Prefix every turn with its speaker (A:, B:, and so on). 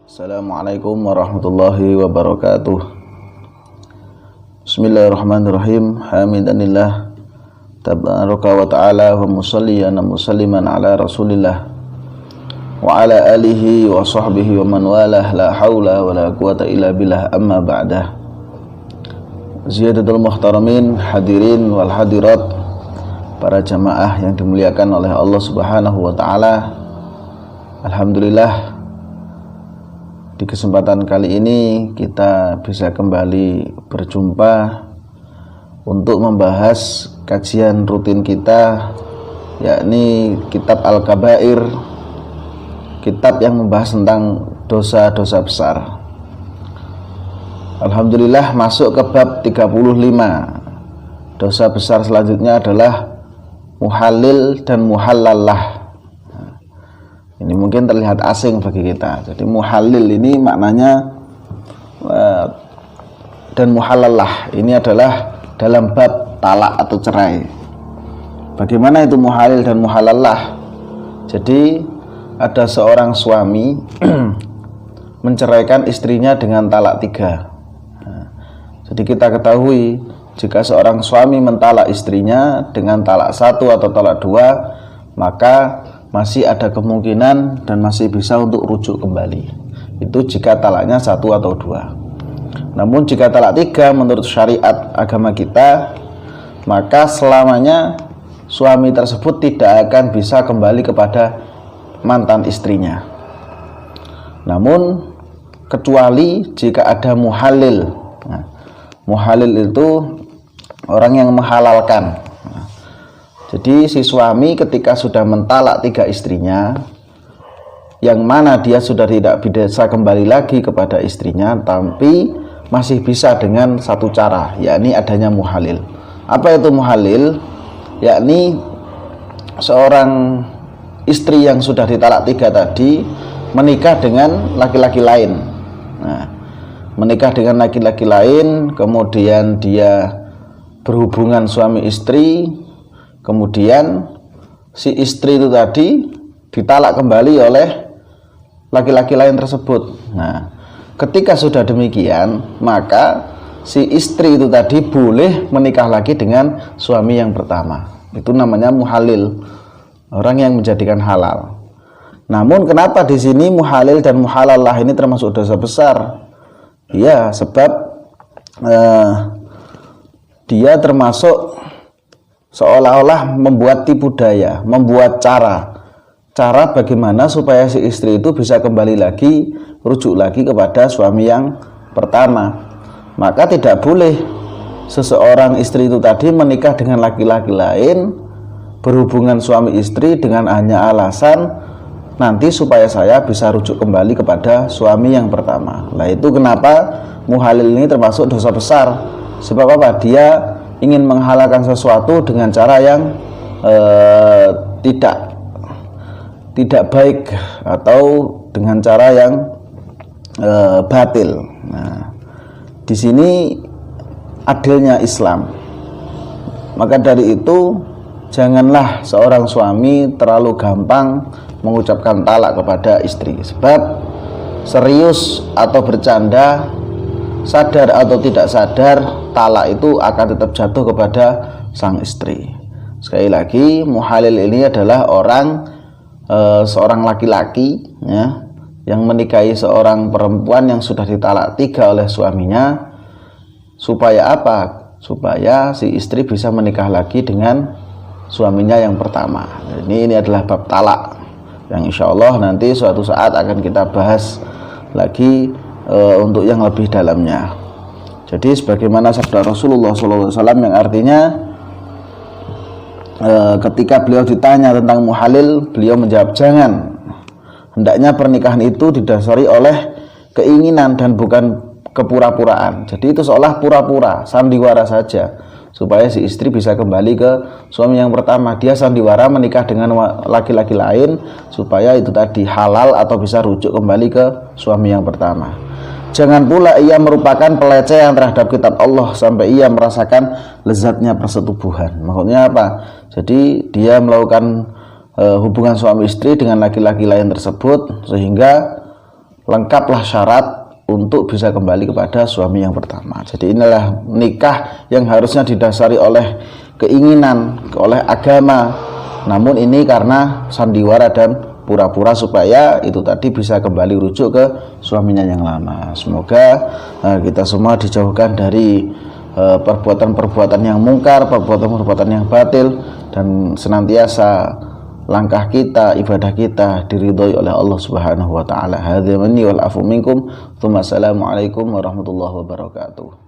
A: Assalamualaikum warahmatullahi wabarakatuh. Bismillahirrahmanirrahim. Hamidanillah tabaraka wa ta'ala wa musalliyan musalliman ala rasulillah wa ala alihi wa sahbihi wa man walah. La hawla wa la quwata illa billah, amma ba'dah. Ziyadatul muhtaramin, hadirin wal hadirat, para jamaah yang dimuliakan oleh Allah Subhanahu wa ta'ala. Alhamdulillah, di kesempatan kali ini kita bisa kembali berjumpa untuk membahas kajian rutin kita, yakni kitab Al-Kabair, kitab yang membahas tentang dosa-dosa besar. Alhamdulillah, masuk ke bab 35. Dosa besar selanjutnya adalah muhalil dan muhallalah. Ini mungkin terlihat asing bagi kita. Jadi muhalil ini maknanya dan muhallalah ini adalah dalam bab talak atau cerai. Bagaimana itu muhalil dan muhallalah? Jadi ada seorang suami menceraikan istrinya dengan talak 3. Jadi kita ketahui, jika seorang suami mentalak istrinya dengan talak 1 atau talak 2, maka masih ada kemungkinan dan masih bisa untuk rujuk kembali. Itu jika talaknya 1 atau 2. Namun jika talak 3 menurut syariat agama kita, maka selamanya suami tersebut tidak akan bisa kembali kepada mantan istrinya. Namun kecuali jika ada muhalil. Nah, muhalil itu orang yang menghalalkan. Jadi si suami ketika sudah mentalak 3 istrinya, yang mana dia sudah tidak bisa kembali lagi kepada istrinya, tapi masih bisa dengan satu cara, yakni adanya muhalil. Apa itu muhalil? Yakni seorang istri yang sudah ditalak 3 tadi menikah dengan laki-laki lain. Nah, menikah dengan laki-laki lain, kemudian dia berhubungan suami istri, kemudian si istri itu tadi ditalak kembali oleh laki-laki lain tersebut. Nah, ketika sudah demikian, maka si istri itu tadi boleh menikah lagi dengan suami yang pertama. Itu namanya muhalil, orang yang menjadikan halal. Namun kenapa di sini muhalil dan muhalallah ini termasuk dosa besar? Ya, sebab dia termasuk seolah-olah membuat tipu daya, membuat cara bagaimana supaya si istri itu bisa kembali lagi, rujuk lagi kepada suami yang pertama. Maka tidak boleh seseorang istri itu tadi menikah dengan laki-laki lain, berhubungan suami istri dengan hanya alasan nanti supaya saya bisa rujuk kembali kepada suami yang pertama. Nah, itu kenapa muhalil ini termasuk dosa besar. Sebab apa? Dia ingin menghalalkan sesuatu dengan cara yang tidak baik atau dengan cara yang batil. Nah, di sini adilnya Islam. Maka dari itu janganlah seorang suami terlalu gampang mengucapkan talak kepada istri. Sebab serius atau bercanda, sadar atau tidak sadar, talak itu akan tetap jatuh kepada sang istri. Sekali lagi, muhalil ini adalah seorang laki-laki ya, yang menikahi seorang perempuan yang sudah ditalak 3 oleh suaminya. Supaya apa? Supaya si istri bisa menikah lagi dengan suaminya yang pertama. Ini adalah bab talak yang insya Allah nanti suatu saat akan kita bahas lagi untuk yang lebih dalamnya. Jadi sebagaimana sabda Rasulullah SAW yang artinya ketika beliau ditanya tentang muhalil, beliau menjawab, jangan. Hendaknya pernikahan itu didasari oleh keinginan dan bukan kepura-puraan. Jadi itu seolah pura-pura, sandiwara saja, supaya si istri bisa kembali ke suami yang pertama. Dia sandiwara menikah dengan laki-laki lain supaya itu tadi halal atau bisa rujuk kembali ke suami yang pertama. Jangan pula ia merupakan pelecehan terhadap kitab Allah sampai ia merasakan lezatnya persetubuhan. Maksudnya apa? Jadi dia melakukan hubungan suami istri dengan laki-laki lain tersebut sehingga lengkaplah syarat untuk bisa kembali kepada suami yang pertama. Jadi inilah nikah yang harusnya didasari oleh keinginan, oleh agama. Namun ini karena sandiwara dan pura-pura supaya itu tadi bisa kembali rujuk ke suaminya yang lama. Semoga kita semua dijauhkan dari perbuatan-perbuatan yang mungkar, perbuatan-perbuatan yang batil, dan senantiasa langkah kita, ibadah kita diridhoi oleh Allah Subhanahu wa taala. Hadza minni wal afu minkum. Assalamualaikum warahmatullahi wabarakatuh.